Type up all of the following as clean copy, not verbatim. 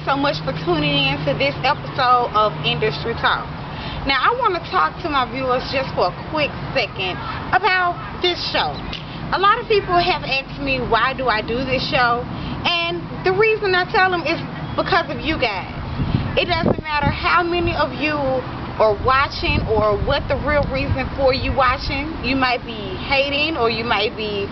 so much for tuning in to this episode of Industry Talk. Now, I want to talk to my viewers just for a quick second about this show. A lot of people have asked me, why do I do this show? And the reason I tell them is because of you guys. It doesn't matter how many of you are watching or what the real reason for you watching. You might be hating, or you might be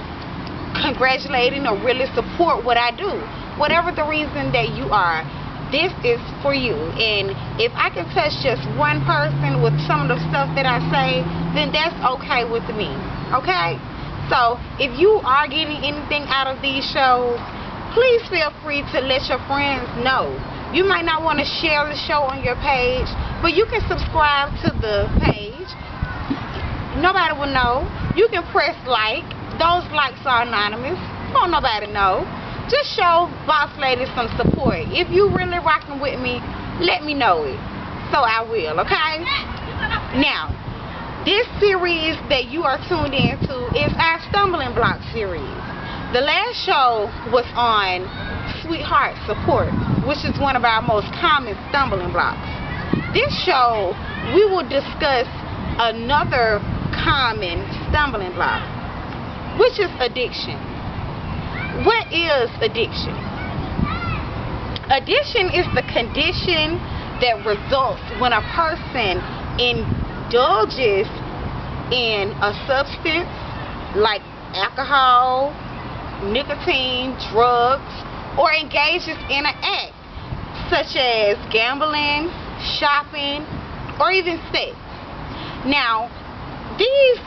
congratulating, or really support what I do. Whatever the reason that you are, this is for you. And if I can touch just one person with some of the stuff that I say, then that's okay with me. Okay? So if you are getting anything out of these shows, please feel free to let your friends know. You might not want to share the show on your page, but you can subscribe to the page. Nobody will know. You can press like. Those likes are anonymous. Won't nobody know. Just show Boss Lady some support. If you really rocking with me, let me know it. So I will, okay? Now, this series that you are tuned into is our Stumbling Block series. The last show was on sweetheart support, which is one of our most common stumbling blocks. This show, we will discuss another common stumbling block, which is addiction. What is addiction? Addiction is the condition that results when a person indulges in a substance like alcohol, nicotine, drugs, or engages in an act such as gambling, shopping, or even sex. Now, these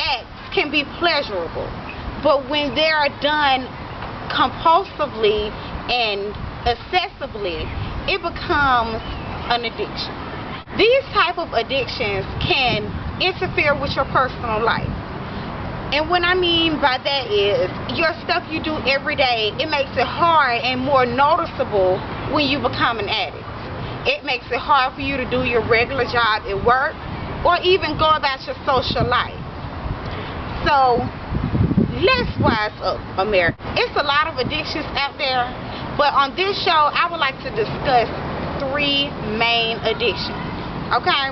acts can be pleasurable, but when they are done compulsively and excessively, it becomes an addiction. These type of addictions can interfere with your personal life. And what I mean by that is, your stuff you do every day, it makes it hard and more noticeable when you become an addict. It makes it hard for you to do your regular job at work, or even go about your social life. So, let's wise up, America. It's a lot of addictions out there, but on this show, I would like to discuss 3 main addictions, okay?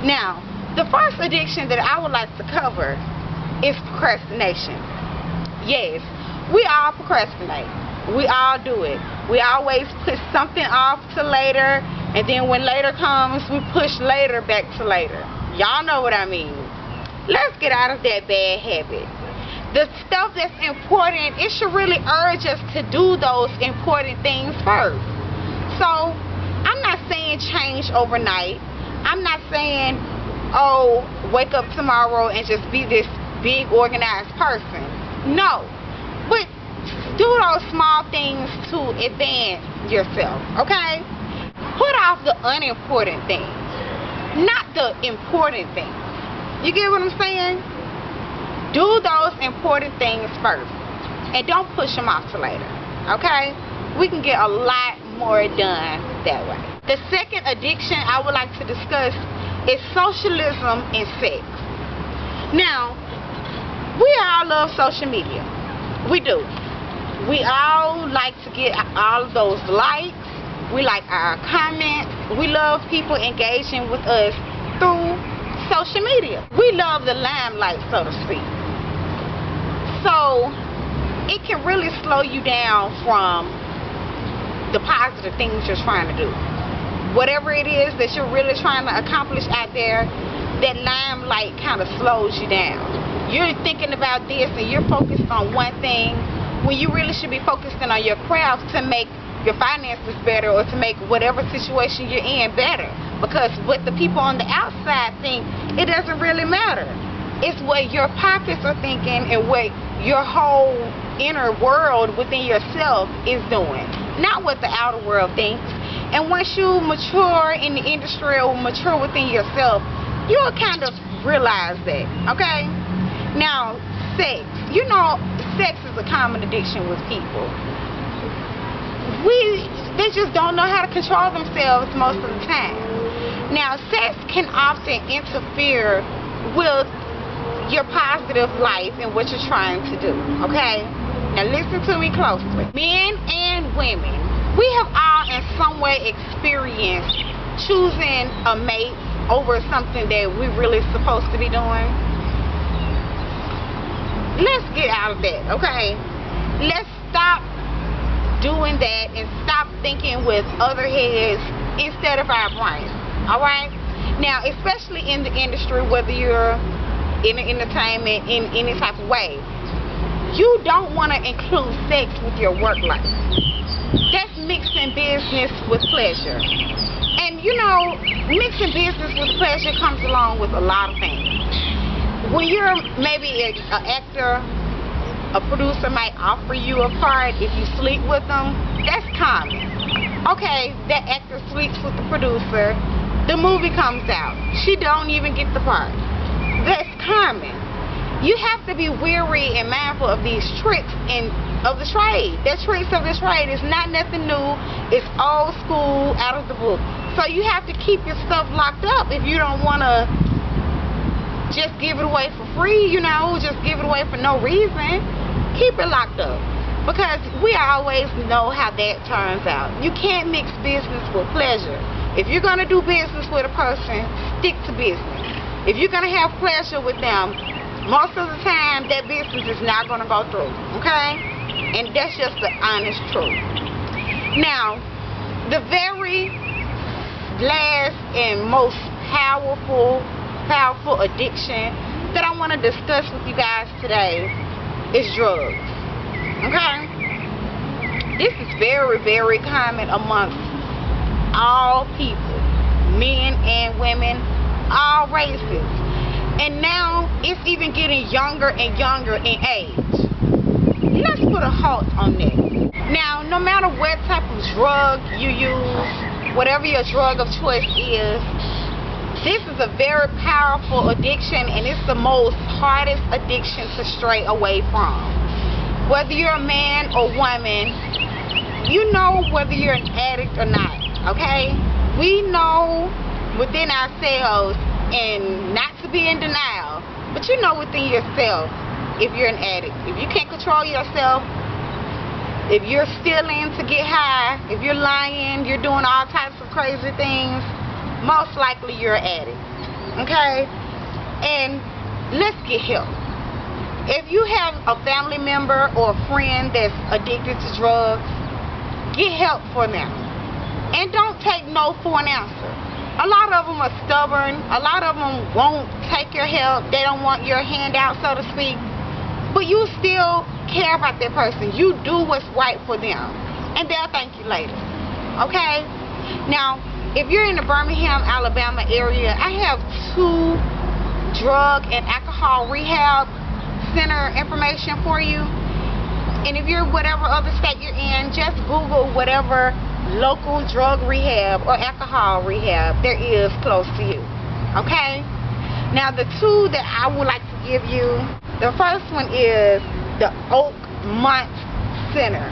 Now, the first addiction that I would like to cover is procrastination. Yes, we all procrastinate. We all do it. We always put something off to later, and then when later comes, we push later back to later. Y'all know what I mean. Let's get out of that bad habit. The stuff that's important, it should really urge us to do those important things first. So, I'm not saying change overnight. I'm not saying, oh, wake up tomorrow and just be this big organized person. No. But do those small things to advance yourself, okay? Put off the unimportant things, not the important things. You get what I'm saying? Do those important things first, and don't push them off to later, okay? We can get a lot more done that way. The second addiction I would like to discuss is socialism and sex. Now, we all love social media. We do. We all like to get all of those likes. We like our comments. We love people engaging with us through social media. We love the limelight, so to speak. So, it can really slow you down from the positive things you're trying to do. Whatever it is that you're really trying to accomplish out there, that limelight kind of slows you down. You're thinking about this and you're focused on one thing, when you really should be focusing on your craft to make your finances better, or to make whatever situation you're in better. Because what the people on the outside think, it doesn't really matter. It's what your pockets are thinking and what your whole inner world within yourself is doing, not what the outer world thinks. And once you mature in the industry or mature within yourself, you'll kind of realize that, okay? Now, sex. You know, sex is a common addiction with people. They just don't know how to control themselves most of the time. Now, sex can often interfere with your positive life and what you're trying to do, okay? Now listen to me closely. Men and women, We have all in some way experienced choosing a mate over something that we really supposed to be doing. Let's get out of that, okay? Let's stop doing that and stop thinking with other heads instead of our brains. Alright? Now, especially in the industry, whether you're in the entertainment in any type of way, you don't want to include sex with your work life. That's mixing business with pleasure. And you know, mixing business with pleasure comes along with a lot of things. When you're maybe an actor, a producer might offer you a part if you sleep with them. That's common. Okay, that actor sleeps with the producer. The movie comes out. She don't even get the part. That's common. You have to be wary and mindful of these tricks of the trade. The tricks of the trade is not nothing new. It's old school, out of the book. So you have to keep your stuff locked up if you don't want to just give it away for free, you know, just give it away for no reason. Keep it locked up, because we always know how that turns out. You can't mix business with pleasure. If you're going to do business with a person, stick to business. If you're going to have pleasure with them, most of the time that business is not going to go through, okay? And that's just the honest truth. Now, the very last and most powerful addiction that I want to discuss with you guys today is drugs. Okay? This is very, very common amongst all people, men and women, all races. And now it's even getting younger and younger in age. Let's put a halt on that. Now, no matter what type of drug you use, whatever your drug of choice is, this is a very powerful addiction, and it's the most hardest addiction to stray away from. Whether you're a man or woman, you know whether you're an addict or not, okay? We know within ourselves, and not to be in denial, but you know within yourself if you're an addict. If you can't control yourself, if you're stealing to get high, if you're lying, you're doing all types of crazy things, most likely you're an addict, okay? And let's get help. If you have a family member or a friend that's addicted to drugs, get help for them. And don't take no for an answer. A lot of them are stubborn. A lot of them won't take your help. They don't want your handout, so to speak. But you still care about that person. You do what's right for them, and they'll thank you later, okay? Now, if you're in the Birmingham, Alabama area, I have 2 drug and alcohol rehab center information for you. And if you're whatever other state you're in, just Google whatever local drug rehab or alcohol rehab there is close to you. Okay? Now, the 2 that I would like to give you, the first one is the Oakmont Center.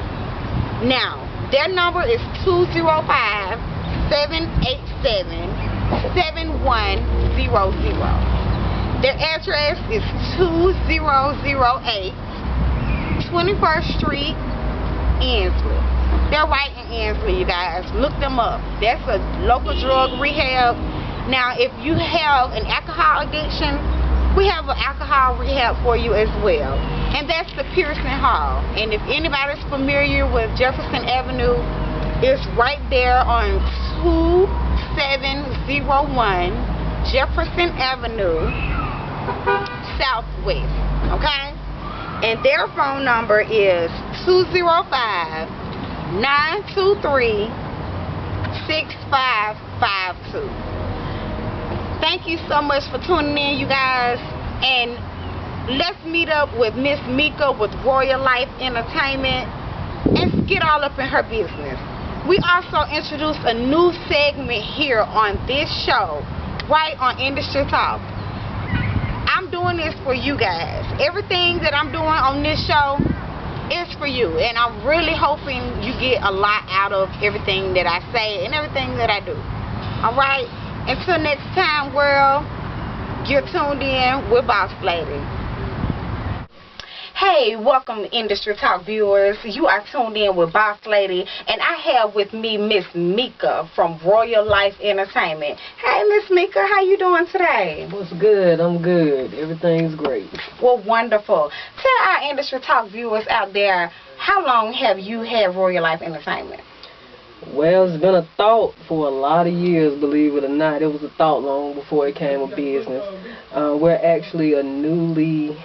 Now, their number is 205-787-7100. Their address is 2008 21st Street, Ansley. They're right in Ansley, you guys. Look them up. That's a local drug rehab. Now, if you have an alcohol addiction, we have an alcohol rehab for you as well. And that's the Pearson Hall. And if anybody's familiar with Jefferson Avenue, it's right there on 2701 Jefferson Avenue, Southwest. Okay? And their phone number is 205-923-6552. Thank you so much for tuning in, you guys. And let's meet up with Miss Mika with Royal Life Entertainment and get all up in her business. We also introduced a new segment here on this show, right on Industry Talk. I'm doing this for you guys. Everything that I'm doing on this show is for you, and I'm really hoping you get a lot out of everything that I say and everything that I do. Alright? Until next time, world, you're tuned in with Boss Lady. Hey, welcome Industry Talk viewers. You are tuned in with Boss Lady, and I have with me Miss Mika from Royal Life Entertainment. Hey, Miss Mika, how you doing today? What's good? I'm good. Everything's great. Well, wonderful. Tell our Industry Talk viewers out there, how long have you had Royal Life Entertainment? Well, it's been a thought for a lot of years, believe it or not. It was a thought long before it came a business. We're actually a newly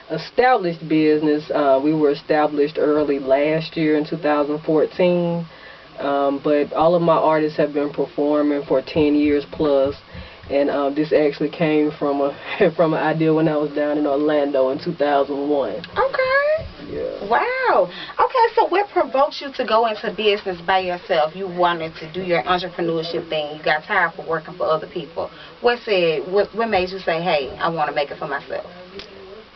established business. We were established early last year in 2014, but all of my artists have been performing for 10 years plus, and this actually came from from an idea when I was down in Orlando in 2001. Okay. Yeah. Wow. Okay, so what provoked you to go into business by yourself? You wanted to do your entrepreneurship thing. You got tired of working for other people. What made you say, hey, I want to make it for myself?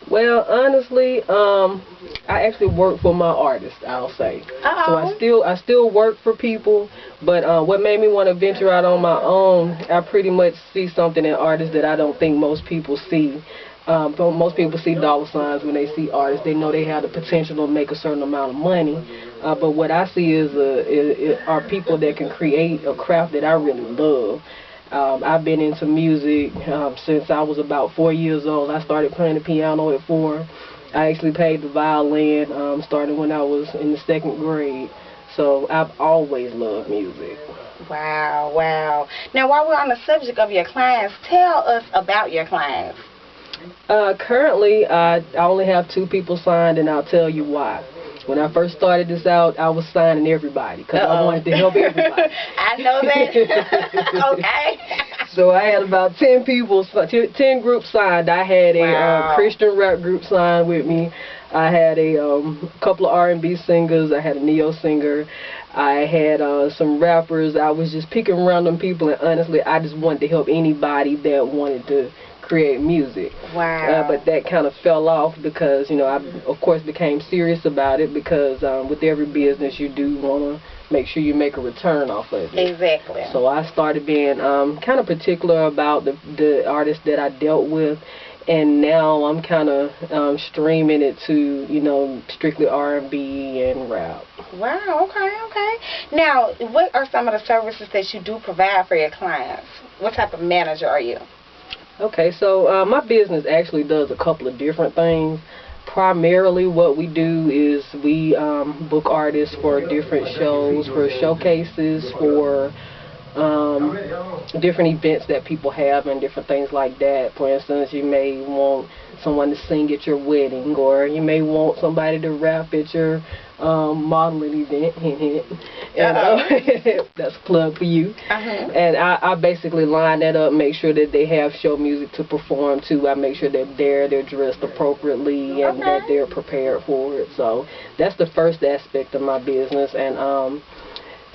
Well, honestly, I actually work for my artists, I'll say. Uh-oh. So I still work for people, but what made me want to venture out on my own, I pretty much see something in artists that I don't think most people see. Most people see dollar signs when they see artists. They know they have the potential to make a certain amount of money, but what I see are people that can create a craft that I really love. I've been into music since I was about 4 years old. I started playing the piano at 4. I actually played the violin starting when I was in the 2nd grade. So I've always loved music. Wow, wow. Now, while we're on the subject of your clients, tell us about your clients. Currently, I only have 2 people signed, and I'll tell you why. When I first started this out, I was signing everybody because I wanted to help everybody. I know that. Okay. So I had about 10 people, 10 groups signed. I had a Christian rap group signed with me. I had a couple of R&B singers. I had a neo singer. I had some rappers. I was just picking random people, and honestly, I just wanted to help anybody that wanted to create music. Wow. But that kind of fell off because, you know, I of course became serious about it because with every business you do want to make sure you make a return off of it. Exactly. So I started being kind of particular about the artists that I dealt with, and now I'm kind of streaming it to, you know, strictly R&B and rap. Wow, okay. Now, what are some of the services that you do provide for your clients? What type of manager are you? Okay, so my business actually does a couple of different things. Primarily what we do is we book artists for different shows, for showcases, for different events that people have and different things like that. For instance, you may want someone to sing at your wedding, or you may want somebody to rap at your modeling event. And that's a plug for you. And I basically line that up, make sure that they have show music to perform to. I make sure that they're dressed appropriately and that they're prepared for it. So that's the first aspect of my business. And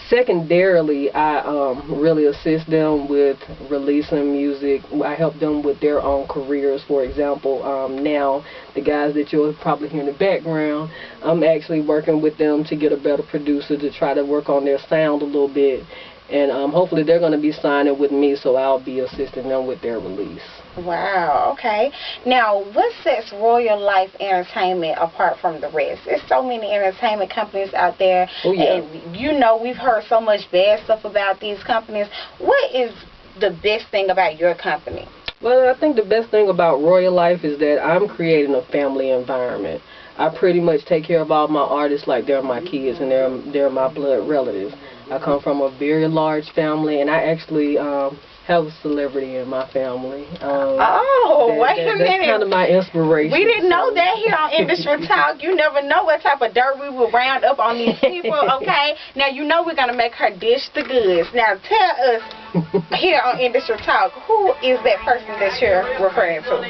secondarily, I really assist them with releasing music. I help them with their own careers. For example, now the guys that you'll probably hear in the background, I'm actually working with them to get a better producer to try to work on their sound a little bit. And hopefully they're going to be signing with me, so I'll be assisting them with their release. Wow, okay. Now, what sets Royal Life Entertainment apart from the rest? There's so many entertainment companies out there, and you know we've heard so much bad stuff about these companies. What is the best thing about your company? Well, I think the best thing about Royal Life is that I'm creating a family environment. I pretty much take care of all my artists like they're my kids and they're my blood relatives. I come from a very large family, and I actually have a celebrity in my family. Wait a minute. That's kind of my inspiration. We didn't know that here on Industry Talk. You never know what type of dirt we will round up on these people, okay? Now, you know we're going to make her dish the goods. Now, tell us here on Industry Talk, who is that person that you're referring to?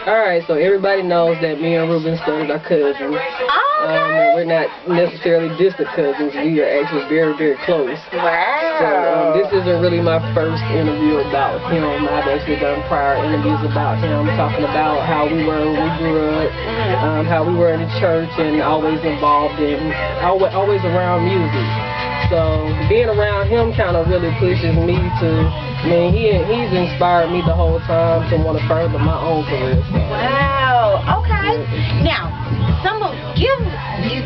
Alright, so everybody knows that me and Ruben Studdard are cousins. We're not necessarily distant cousins. We are actually very, very close. Wow. So this isn't really my first interview about him. I've actually done prior interviews about him, talking about how we were when we grew up, how we were in the church, and always involved in, always around music. So being around him kind of really pushes me to, he's inspired me the whole time to want to further my own career. So. Wow. Okay. Now,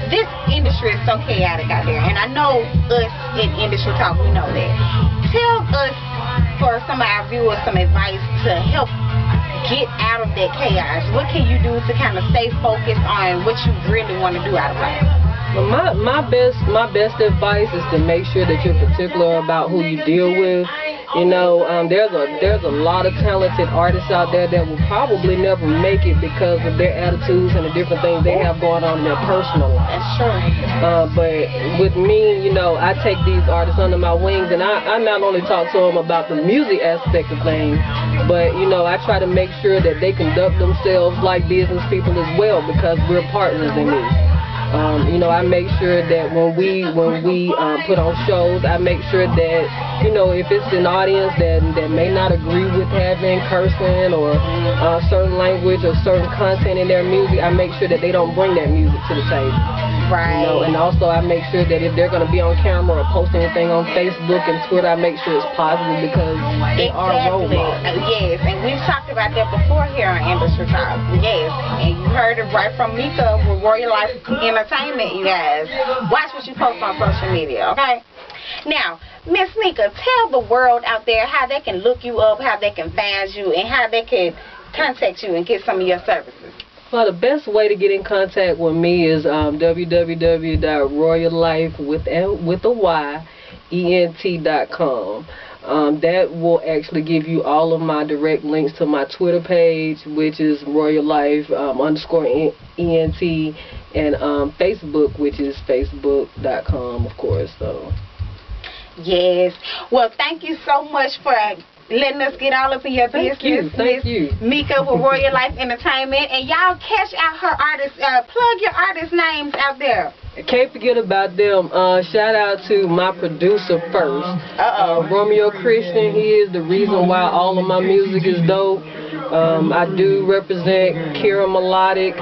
this industry is so chaotic out there, and I know us in industry talk, we know that. Tell us, for some of our viewers, some advice to help get out of that chaos. What can you do to kind of stay focused on what you really want to do out of life? Well, my best advice is to make sure that you're particular about who you deal with. You know, there's a lot of talented artists out there that will probably never make it because of their attitudes and the different things they have going on in their personal life. That's true. But with me, you know, I take these artists under my wings, and I not only talk to them about the music aspect of things, but, you know, I try to make sure that they conduct themselves like business people as well, because we're partners in this. You know, I make sure that when we put on shows, I make sure that, you know, if it's an audience that may not agree with having cursing or certain language or certain content in their music, I make sure that they don't bring that music to the table. Right. You know, and also I make sure that if they're going to be on camera or post anything on Facebook and Twitter, I make sure it's positive, because they are role models. Yes, and we've talked about that before here on Industry Talk. Yes, and you heard it right from Mika with Royal Life Entertainment, you guys. Watch what you post on social media, okay? Now, Miss Mika, tell the world out there how they can look you up, how they can find you, and how they can contact you and get some of your services. Well, the best way to get in contact with me is www.royallife.com. That will actually give you all of my direct links to my Twitter page, which is royallife _ENT, and Facebook, which is facebook.com, of course. So. Yes. Well, thank you so much for letting us get all up in your business. Thank you. Mika with Royal Life Entertainment. And y'all catch out her artists, plug your artist names out there. Can't forget about them. Shout out to my producer first. Romeo Christian. He is the reason why all of my music is dope. I do represent Kira Melodic.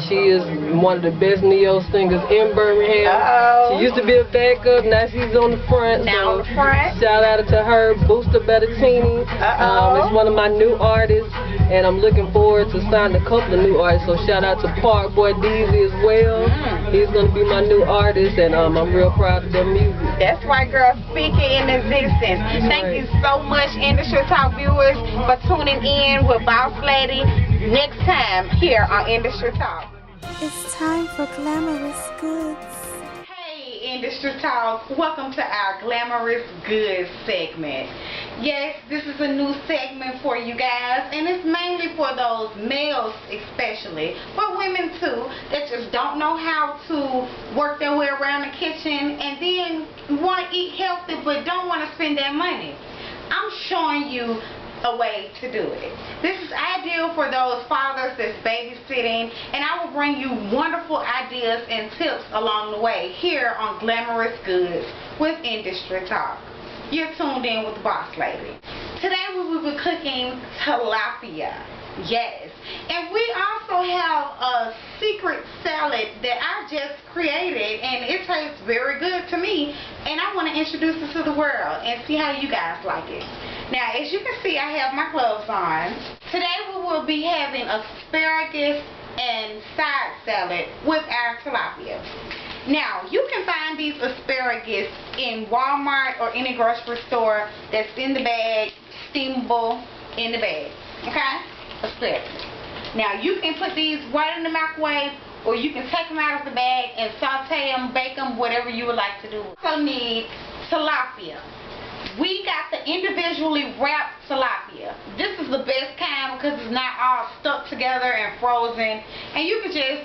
She is one of the best neo singers in Birmingham. She used to be a backup, now she's on the front. Now on the front. Shout out to her. Booster Bettattini is one of my new artists, and I'm looking forward to signing a couple of new artists. So shout out to Park Boy Deezy as well. He's going to be my new artist, and I'm real proud of their music. That's right, girl. Speaking in existence. Thank you so much, Industry Talk viewers, for tuning in with Boss Lady next time here on Industry Talk. It's time for Glamorous Goods. Hey, Industry Talk. Welcome to our Glamorous Goods segment. Yes, this is a new segment for you guys, and it's mainly for those males especially, but women too, that just don't know how to work their way around the kitchen and then want to eat healthy but don't want to spend their money. I'm showing you a way to do it. This is ideal for those fathers that's babysitting, and I will bring you wonderful ideas and tips along the way here on Glamorous Goods with Industry Talk. You're tuned in with the Boss Lady. Today we will be cooking tilapia. Yes. And we also have a secret salad that I just created, and it tastes very good to me, and I want to introduce it to the world and see how you guys like it. Now, as you can see, I have my gloves on. Today we will be having asparagus and side salad with our tilapia. Now, you can find these asparagus in Walmart or any grocery store that's in the bag, steamable in the bag. Okay? Asparagus. Now, you can put these right in the microwave, or you can take them out of the bag and saute them, bake them, whatever you would like to do. Also need tilapia. We got the individually wrapped tilapia. This is the best kind because it's not all stuck together and frozen, and you can just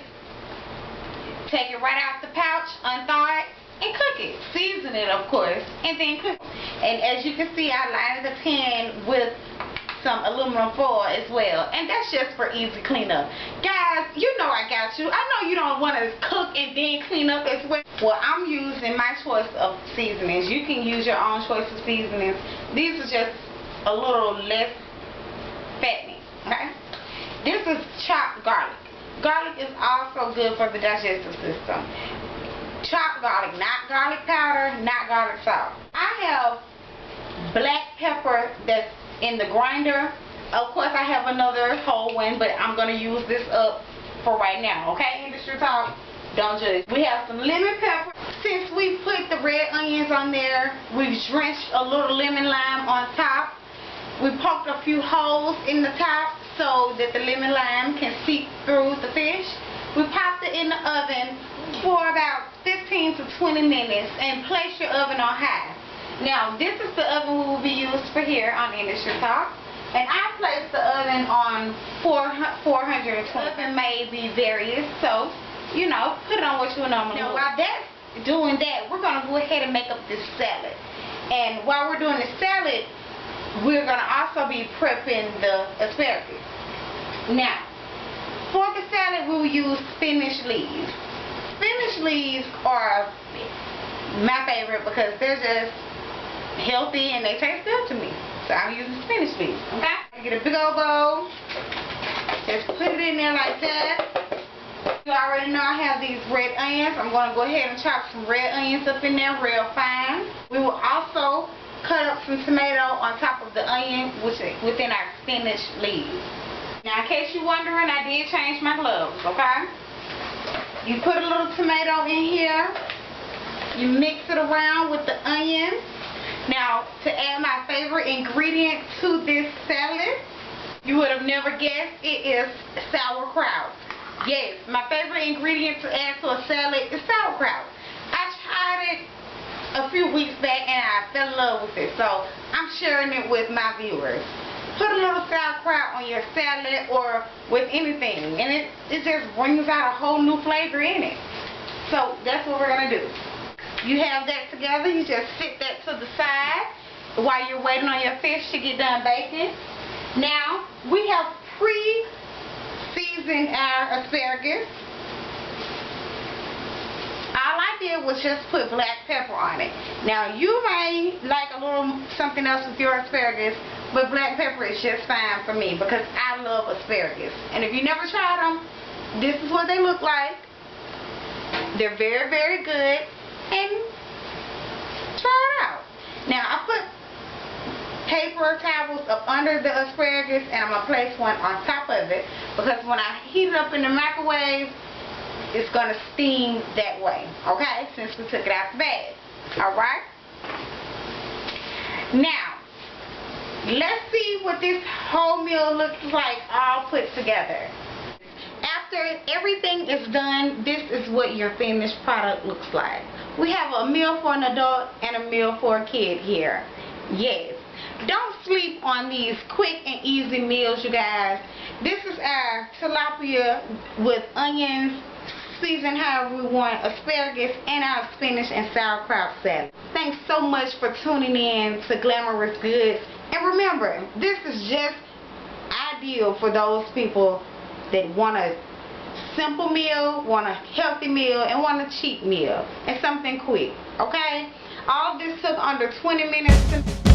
take it right out the pouch, unthaw it, and cook it. Season it, of course, and then cook it. And as you can see, I lined the pan with some aluminum foil as well, and that's just for easy cleanup. Guys, you know I got you. I know you don't want to cook and then clean up as well. Well, I'm using my choice of seasonings. You can use your own choice of seasonings. These are just a little less fattening, okay? This is chopped garlic. Garlic is also good for the digestive system. Chopped garlic, not garlic powder, not garlic salt. I have black pepper that's in the grinder. Of course, I have another whole one, but I'm going to use this up for right now, okay? Industry talk, don't judge. We have some lemon pepper. Since we put the red onions on there, we've drenched a little lemon lime on top. We poked a few holes in the top so that the lemon lime can seep through the fish. We popped it in the oven for about 15 to 20 minutes and place your oven on high. Now, this is the oven we will be used for here on Industry Talk. And I placed the oven on 420. The oven may be various, so, you know, put it on what you normally do. Now, while that's doing that, we're going to go ahead and make up this salad. And while we're doing the salad, we're going to also be prepping the asparagus. Now, for the salad, we will use spinach leaves. Spinach leaves are my favorite because they're just healthy and they taste good to me. So I'm using spinach leaves, okay? Get a big old bowl. Just put it in there like that. You already know I have these red onions. I'm going to go ahead and chop some red onions up in there real fine. We will also cut up some tomato on top of the onion, which is within our spinach leaves. Now, in case you're wondering, I did change my gloves, okay? You put a little tomato in here. You mix it around with the onions. Now, to add my favorite ingredient to this salad, you would have never guessed, it is sauerkraut. Yes, my favorite ingredient to add to a salad is sauerkraut. I tried it a few weeks back and I fell in love with it, so I'm sharing it with my viewers. Put a little sauerkraut on your salad or with anything, and it just brings out a whole new flavor in it. So that's what we're going to do. You have that together, you just sit that to the side while you're waiting on your fish to get done baking. Now, we have pre-seasoned our asparagus. All I did was just put black pepper on it. Now, you may like a little something else with your asparagus, but black pepper is just fine for me because I love asparagus. And if you never tried them, this is what they look like. They're very, very good. And try it out. Now, I put paper towels up under the asparagus and I'm going to place one on top of it because when I heat it up in the microwave, it's going to steam that way, okay, since we took it out the bag. Alright? Now, let's see what this whole meal looks like all put together. After everything is done, this is what your finished product looks like. We have a meal for an adult and a meal for a kid here. Yes. Don't sleep on these quick and easy meals, you guys. This is our tilapia with onions, seasoned however we want, asparagus, and our spinach and sauerkraut salad. Thanks so much for tuning in to Glamorous Goods. And remember, this is just ideal for those people that want a simple meal, want a healthy meal, and want a cheap meal, and something quick, okay? All of this took under 20 minutes to